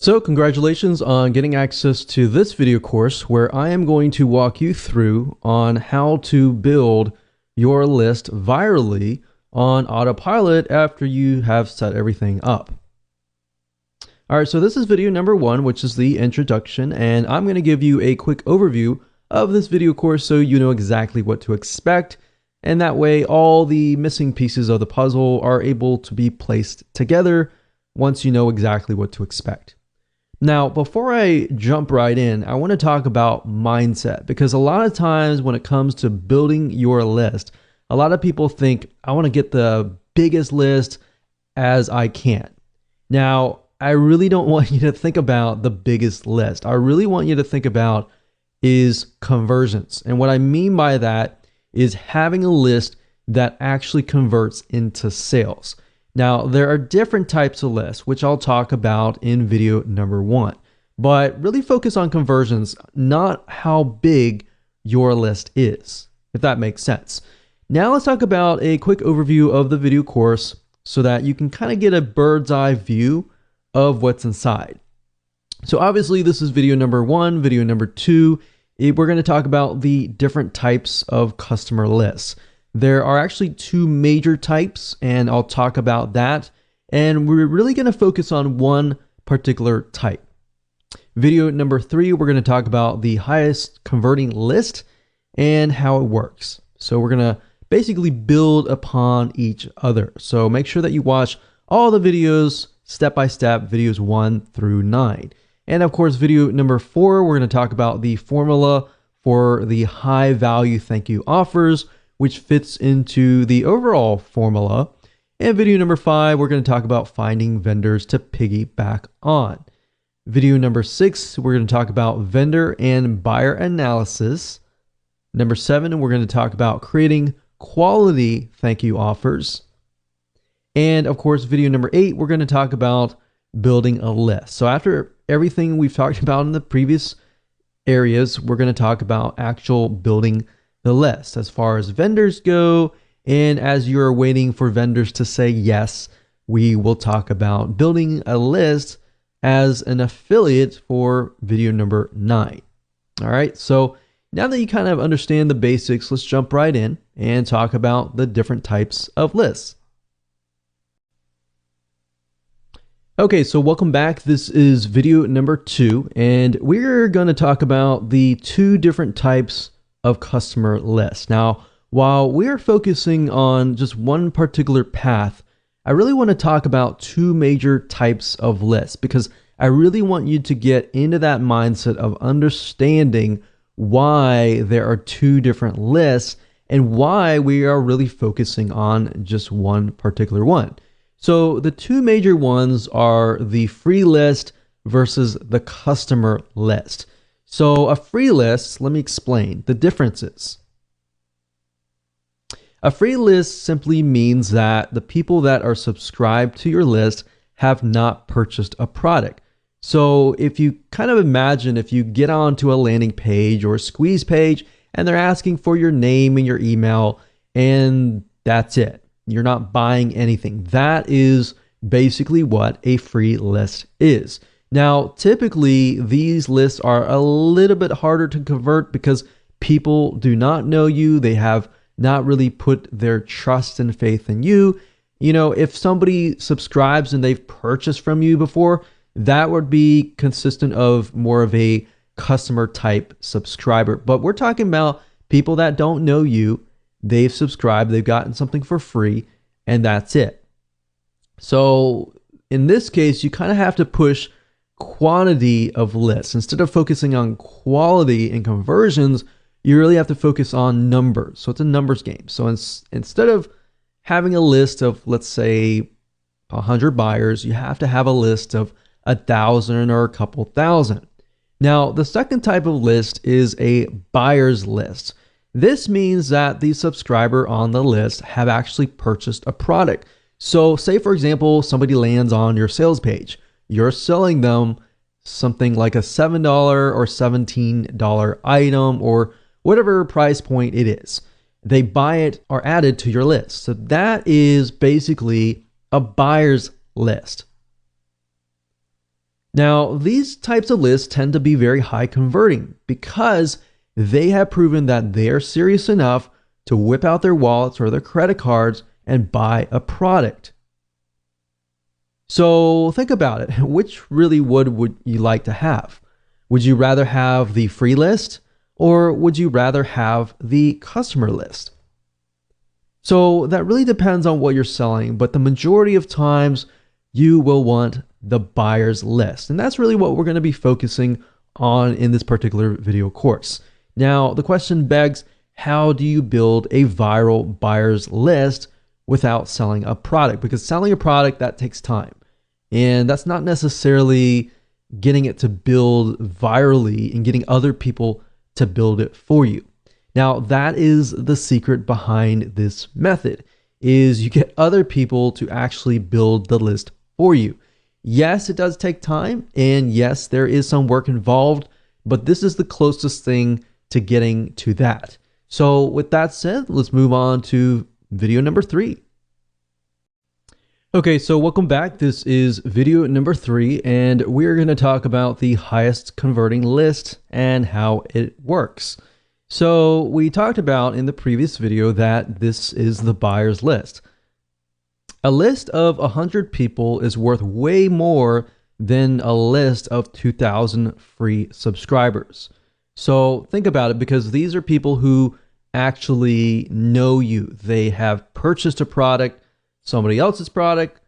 So congratulations on getting access to this video course where I am going to walk you through on how to build your list virally on autopilot after you have set everything up. All right, so this is video number 1, which is the introduction, and I'm going to give you a quick overview of this video course so you know exactly what to expect, and that way all the missing pieces of the puzzle are able to be placed together once you know exactly what to expect. Now, before I jump right in, I want to talk about mindset, because a lot of times when it comes to building your list, a lot of people think, I want to get the biggest list as I can. Now, I really don't want you to think about the biggest list. I really want you to think about is conversions. And what I mean by that is having a list that actually converts into sales. Now, there are different types of lists, which I'll talk about in video number 1, but really focus on conversions, not how big your list is, if that makes sense. Now let's talk about a quick overview of the video course so that you can kind of get a bird's eye view of what's inside. So obviously this is video number 1, video number 2, we're going to talk about the different types of customer lists. There are actually 2 major types, and I'll talk about that. And we're really going to focus on one particular type. Video number 3, we're going to talk about the highest converting list and how it works. So we're going to basically build upon each other. So make sure that you watch all the videos step by step, videos 1 through 9. And of course, video number 4, we're going to talk about the formula for the high value thank you offers, which fits into the overall formula. And video number 5, we're going to talk about finding vendors to piggyback on. Video number 6, we're going to talk about vendor and buyer analysis. Number 7, we're going to talk about creating quality thank you offers. And of course, video number 8, we're going to talk about building a list. So after everything we've talked about in the previous areas, we're going to talk about actual building the list as far as vendors go. And as you're waiting for vendors to say yes, we will talk about building a list as an affiliate for video number 9. All right, so now that you kind of understand the basics, let's jump right in and talk about the different types of lists. Okay, so welcome back. This is video number 2, and we're going to talk about the 2 different types of customer lists. Now, while we're focusing on just one particular path, I really want to talk about 2 major types of lists, because I really want you to get into that mindset of understanding why there are 2 different lists and why we are really focusing on just one particular one. So the 2 major ones are the free list versus the customer list. So a free list, let me explain the differences. A free list simply means that the people that are subscribed to your list have not purchased a product. So if you kind of imagine if you get onto a landing page or a squeeze page and they're asking for your name and your email and that's it, you're not buying anything. That is basically what a free list is. Now, typically, these lists are a little bit harder to convert because people do not know you. They have not really put their trust and faith in you. You know, if somebody subscribes and they've purchased from you before, that would be consistent of more of a customer type subscriber. But we're talking about people that don't know you. They've subscribed, they've gotten something for free, and that's it. So in this case, you kind of have to push quantity of lists. Instead of focusing on quality and conversions, you really have to focus on numbers. So it's a numbers game. So instead of having a list of, let's say, 100 buyers, you have to have a list of 1,000 or a couple thousand. Now, the second type of list is a buyer's list. This means that the subscriber on the list have actually purchased a product. So say, for example, somebody lands on your sales page. You're selling them something like a $7 or $17 item or whatever price point it is. They buy it or add it to your list. So that is basically a buyer's list. Now, these types of lists tend to be very high converting because they have proven that they are serious enough to whip out their wallets or their credit cards and buy a product. So think about it. Which really would you like to have? Would you rather have the free list or would you rather have the customer list? So that really depends on what you're selling, but the majority of times you will want the buyer's list. And that's really what we're going to be focusing on in this particular video course. Now, the question begs, how do you build a viral buyer's list without selling a product? Because selling a product, that takes time. And that's not necessarily getting it to build virally and getting other people to build it for you. Now, that is the secret behind this method, is you get other people to actually build the list for you. Yes, it does take time, and yes, there is some work involved, but this is the closest thing to getting to that. So with that said, let's move on to video number 3. Okay, so welcome back. This is video number 3, and we're going to talk about the highest converting list and how it works. So we talked about in the previous video that this is the buyer's list. A list of 100 people is worth way more than a list of 2,000 free subscribers. So think about it, because these are people who actually know you. They have purchased a product, somebody else's product,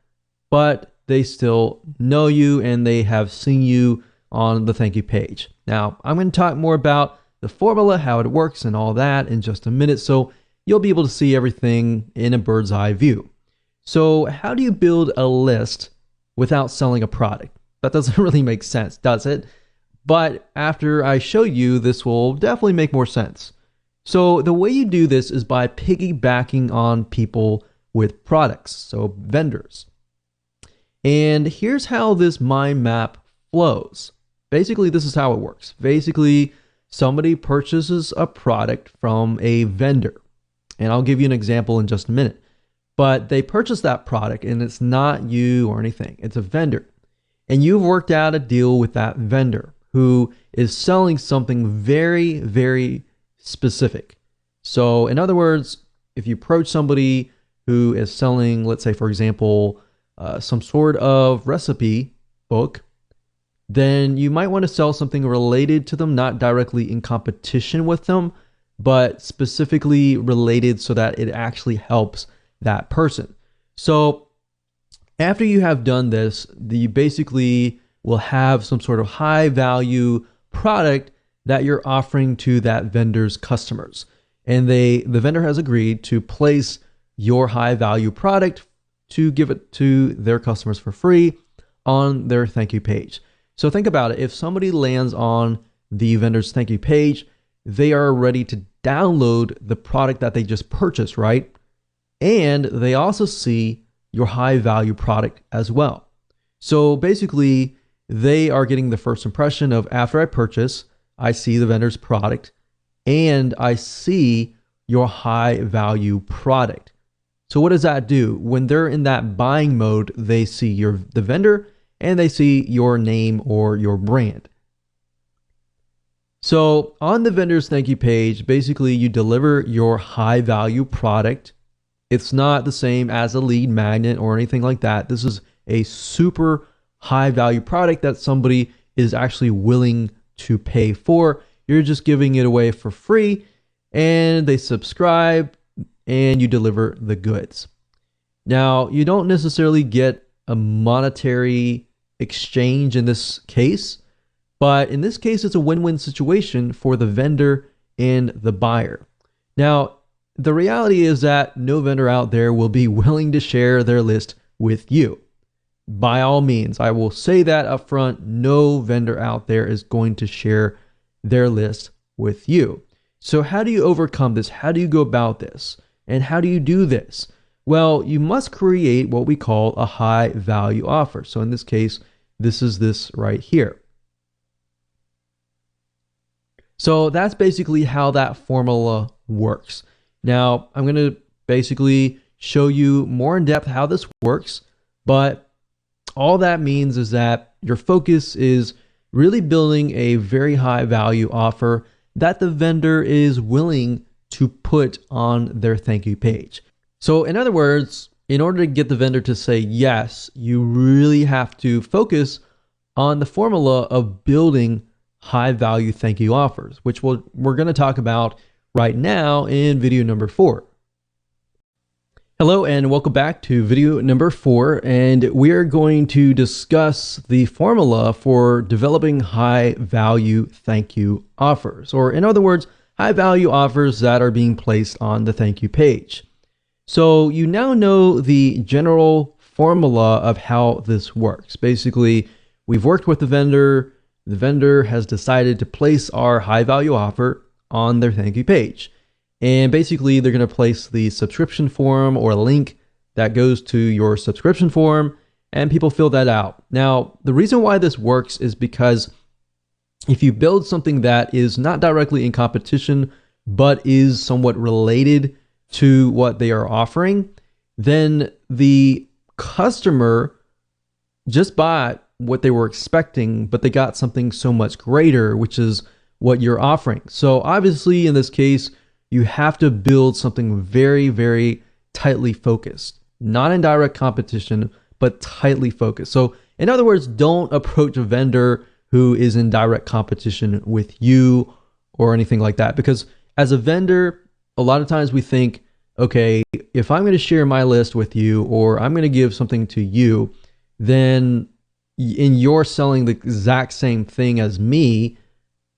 but they still know you and they have seen you on the thank you page. Now, I'm going to talk more about the formula, how it works and all that in just a minute, so you'll be able to see everything in a bird's eye view. So how do you build a list without selling a product? That doesn't really make sense, does it? But after I show you, this will definitely make more sense. So the way you do this is by piggybacking on people with products, so vendors. And here's how this mind map flows. Basically, this is how it works. Basically, somebody purchases a product from a vendor. And I'll give you an example in just a minute. But they purchase that product and it's not you or anything. It's a vendor. And you've worked out a deal with that vendor who is selling something very, very specific. So in other words, if you approach somebody who is selling, let's say, for example, some sort of recipe book, then you might want to sell something related to them, not directly in competition with them, but specifically related so that it actually helps that person. So after you have done this, you basically will have some sort of high value product that you're offering to that vendor's customers. And the vendor has agreed to place your high value product to give it to their customers for free on their thank you page. So think about it. If somebody lands on the vendor's thank you page, they are ready to download the product that they just purchased, right? And they also see your high value product as well. So basically, they are getting the first impression of, after I purchase, I see the vendor's product and I see your high value product. So what does that do? When they're in that buying mode, they see the vendor and they see your name or your brand. So on the vendor's thank you page, basically you deliver your high value product. It's not the same as a lead magnet or anything like that. This is a super high value product that somebody is actually willing to pay for. You're just giving it away for free and they subscribe and you deliver the goods. Now, you don't necessarily get a monetary exchange in this case, but in this case, it's a win-win situation for the vendor and the buyer. Now, the reality is that no vendor out there will be willing to share their list with you. By all means, I will say that up front, no vendor out there is going to share their list with you. So how do you overcome this? How do you go about this? And how do you do this? Well, you must create what we call a high value offer. So in this case, this is this right here. So that's basically how that formula works. Now, I'm going to basically show you more in depth how this works, but All that means is that your focus is really building a very high value offer that the vendor is willing to put on their thank you page. So in other words, in order to get the vendor to say yes, you really have to focus on the formula of building high value thank you offers, which we're going to talk about right now in video number 4. Hello and welcome back to video number 4, and we are going to discuss the formula for developing high value thank you offers, or in other words, high value offers that are being placed on the thank you page. So you now know the general formula of how this works. Basically, we've worked with the vendor has decided to place our high value offer on their thank you page. And basically, they're going to place the subscription form or a link that goes to your subscription form, and people fill that out. Now, the reason why this works is because if you build something that is not directly in competition, but is somewhat related to what they are offering, then the customer just bought what they were expecting, but they got something so much greater, which is what you're offering. So obviously, in this case, you have to build something very, very tightly focused, not in direct competition, but tightly focused. So in other words, don't approach a vendor who is in direct competition with you or anything like that. Because as a vendor, a lot of times we think, okay, if I'm going to share my list with you, or I'm going to give something to you, then in you're selling the exact same thing as me,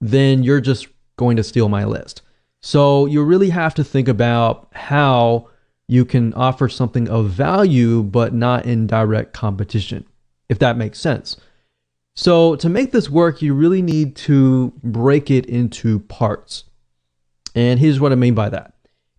then you're just going to steal my list. So you really have to think about how you can offer something of value, but not in direct competition, if that makes sense. So to make this work, you really need to break it into parts. And here's what I mean by that.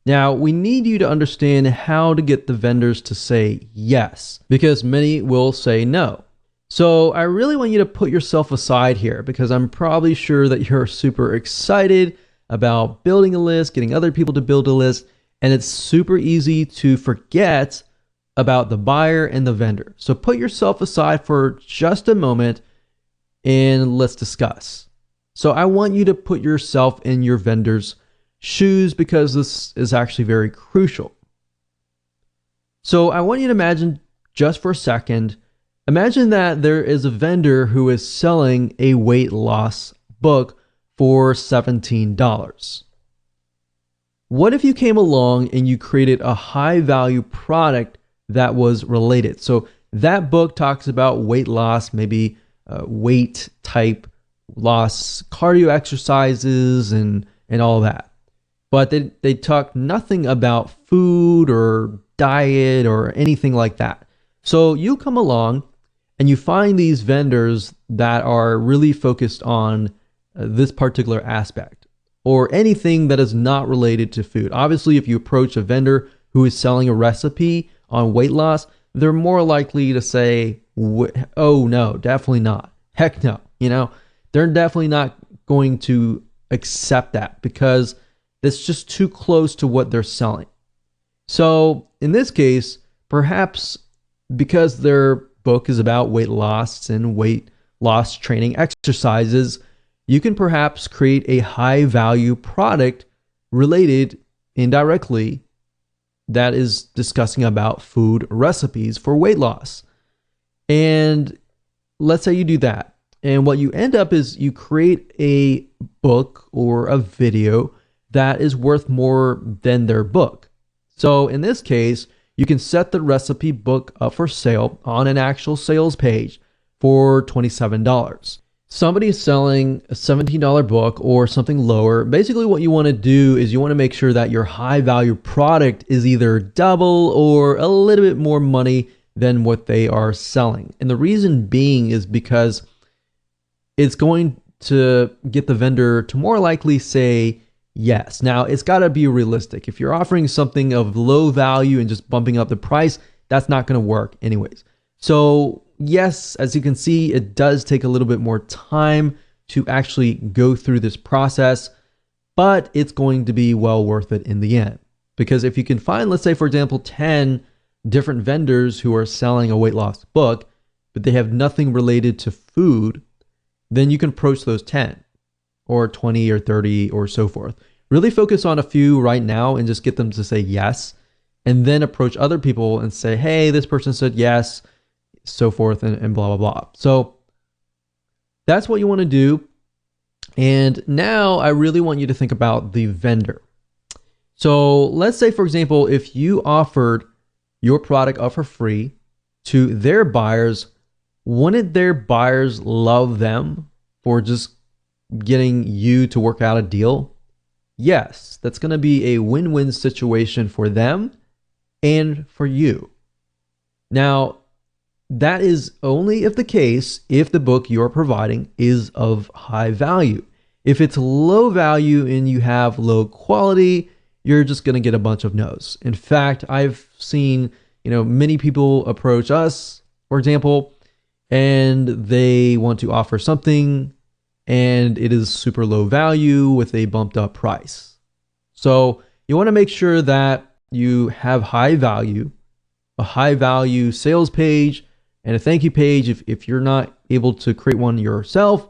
Now, we need you to understand how to get the vendors to say yes, because many will say no. So I really want you to put yourself aside here, because I'm probably sure that you're super excited about building a list, getting other people to build a list, and it's super easy to forget about the buyer and the vendor. So put yourself aside for just a moment and let's discuss. So I want you to put yourself in your vendor's shoes, because this is actually very crucial. So I want you to imagine, just for a second, imagine that there is a vendor who is selling a weight loss book for $17. What if you came along and you created a high value product that was related? So that book talks about weight loss, maybe weight type loss, cardio exercises, and all that. But they talk nothing about food or diet or anything like that. So you come along and you find these vendors that are really focused on this particular aspect, or anything that is not related to food. Obviously, if you approach a vendor who is selling a recipe on weight loss, they're more likely to say, oh no, definitely not. Heck no. They're definitely not going to accept that, because it's just too close to what they're selling. So in this case, perhaps because their book is about weight loss and weight loss training exercises, you can perhaps create a high value product related indirectly that is discussing about food recipes for weight loss. And let's say you do that. And what you end up is you create a book or a video that is worth more than their book. So in this case, you can set the recipe book up for sale on an actual sales page for $27. Somebody is selling a $17 book or something lower. Basically, what you want to do is you want to make sure that your high value product is either double or a little bit more money than what they are selling. And the reason being is because it's going to get the vendor to more likely say yes. Now, it's got to be realistic. If you're offering something of low value and just bumping up the price, that's not going to work anyways. So yes, as you can see, it does take a little bit more time to actually go through this process, but it's going to be well worth it in the end. Because if you can find, let's say, for example, 10 different vendors who are selling a weight loss book, but they have nothing related to food, then you can approach those 10 or 20 or 30 or so forth. Really focus on a few right now and just get them to say yes, and then approach other people and say, hey, this person said yes, so forth, and blah, blah, blah. So that's what you want to do. And now I really want you to think about the vendor. So let's say, for example, if you offered your product up for free to their buyers, wouldn't their buyers love them for just getting you to work out a deal? Yes, that's going to be a win-win situation for them and for you. Now, that is only if the book you're providing is of high value. If it's low value and you have low quality, you're just going to get a bunch of no's. In fact, I've seen, many people approach us, for example, and they want to offer something and it is super low value with a bumped up price. So you want to make sure that you have high value, a high value sales page and a thank you page. If you're not able to create one yourself,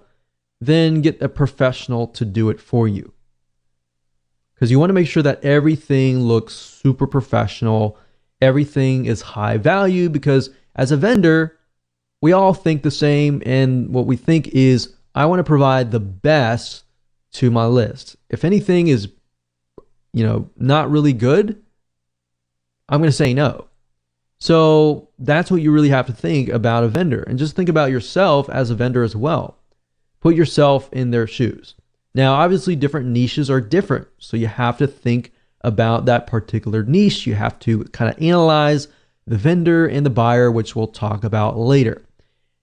then get a professional to do it for you. Because you want to make sure that everything looks super professional. Everything is high value, because as a vendor, we all think the same. And what we think is, I want to provide the best to my list. If anything is, not really good, I'm going to say no. So that's what you really have to think about a vendor, and just think about yourself as a vendor as well. Put yourself in their shoes. Now, obviously different niches are different. So you have to think about that particular niche. You have to kind of analyze the vendor and the buyer, which we'll talk about later.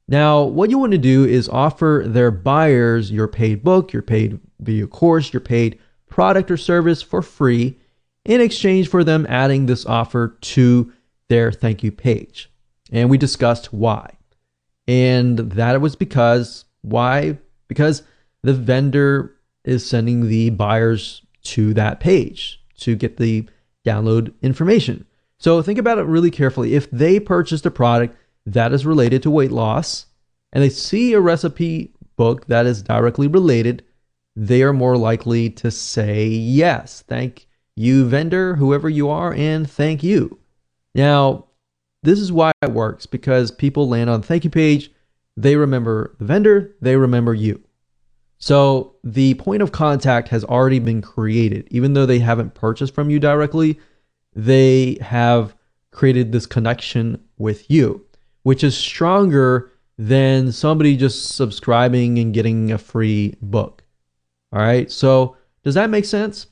Now, what you want to do is offer their buyers your paid book, your paid video course, your paid product or service for free in exchange for them adding this offer to their thank you page. And we discussed why. And that was because, why? Because the vendor is sending the buyers to that page to get the download information. So think about it really carefully. If they purchased a product that is related to weight loss and they see a recipe book that is directly related, they are more likely to say yes. Thank you, vendor, whoever you are, and thank you. Now, this is why it works, because people land on the thank you page, they remember the vendor, they remember you. So the point of contact has already been created. Even though they haven't purchased from you directly, they have created this connection with you, which is stronger than somebody just subscribing and getting a free book. All right, so does that make sense?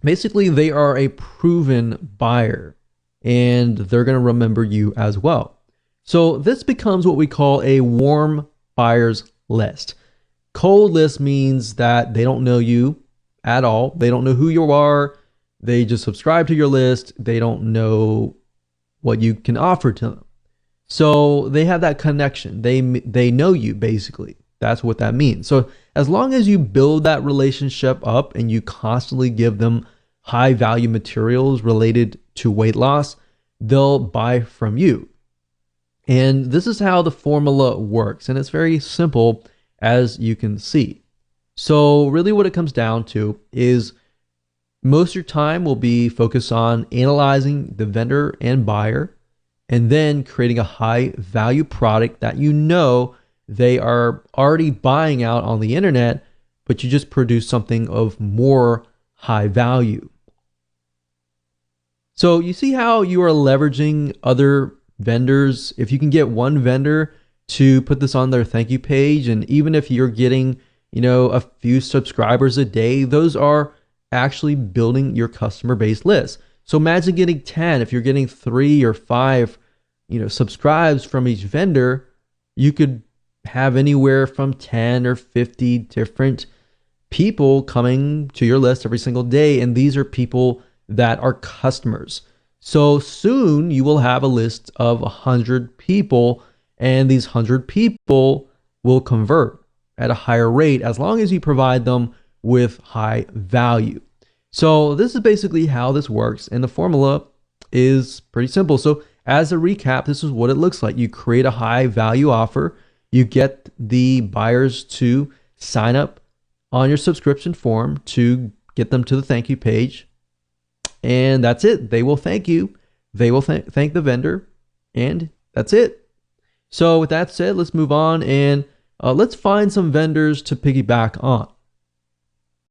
Basically, they are a proven buyer and they're going to remember you as well. So this becomes what we call a warm buyers list. Cold list means that they don't know you at all. They don't know who you are. They just subscribe to your list. They don't know what you can offer to them. So they have that connection. They know you, basically. That's what that means. So as long as you build that relationship up and you constantly give them high value materials related to weight loss, they'll buy from you. And this is how the formula works. And it's very simple, as you can see. So really what it comes down to is most of your time will be focused on analyzing the vendor and buyer, and then creating a high value product that they are already buying out on the internet, but you just produce something of more high value. So you see how you are leveraging other vendors. If you can get one vendor to put this on their thank you page, and even if you're getting, a few subscribers a day, those are actually building your customer base list. So imagine getting 10. If you're getting 3 or 5, subscribes from each vendor, you could have anywhere from 10 or 50 different people coming to your list every single day. And these are people that are customers. So soon you will have a list of 100 people, and these 100 people will convert at a higher rate as long as you provide them with high value. So this is basically how this works, and the formula is pretty simple. So as a recap, this is what it looks like. You create a high value offer. You get the buyers to sign up on your subscription form to get them to the thank you page. And that's it. They will thank you. They will thank the vendor. And that's it. So with that said, let's move on and let's find some vendors to piggyback on.